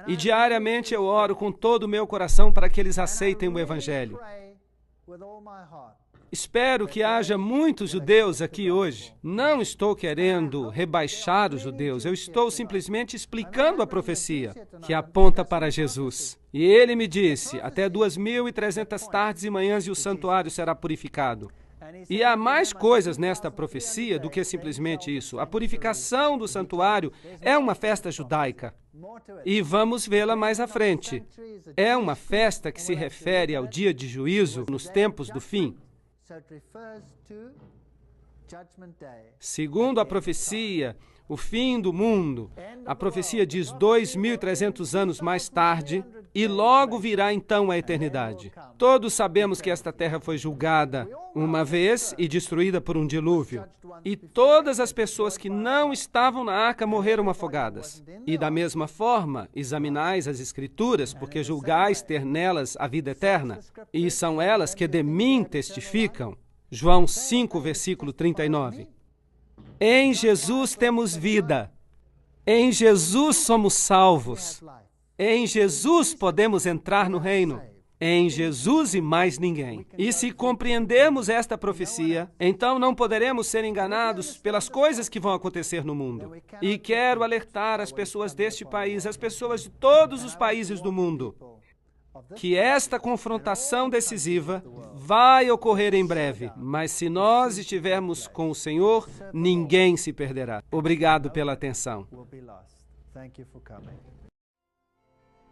E diariamente eu oro com todo o meu coração para que eles aceitem o Evangelho. Espero que haja muitos judeus aqui hoje. Não estou querendo rebaixar os judeus, eu estou simplesmente explicando a profecia que aponta para Jesus. E ele me disse, até 2.300 tardes e manhãs e o santuário será purificado. E há mais coisas nesta profecia do que simplesmente isso. A purificação do santuário é uma festa judaica. E vamos vê-la mais à frente. É uma festa que se refere ao dia de juízo nos tempos do fim. Segundo a profecia, o fim do mundo, a profecia diz 2.300 anos mais tarde, e logo virá então a eternidade. Todos sabemos que esta terra foi julgada uma vez e destruída por um dilúvio. E todas as pessoas que não estavam na arca morreram afogadas. E da mesma forma, examinais as Escrituras, porque julgais ter nelas a vida eterna, e são elas que de mim testificam. João 5, versículo 39. Em Jesus temos vida. Em Jesus somos salvos. Em Jesus podemos entrar no reino. Em Jesus e mais ninguém. E se compreendermos esta profecia, então não poderemos ser enganados pelas coisas que vão acontecer no mundo. E quero alertar as pessoas deste país, as pessoas de todos os países do mundo, que esta confrontação decisiva vai ocorrer em breve. Mas se nós estivermos com o Senhor, ninguém se perderá. Obrigado pela atenção.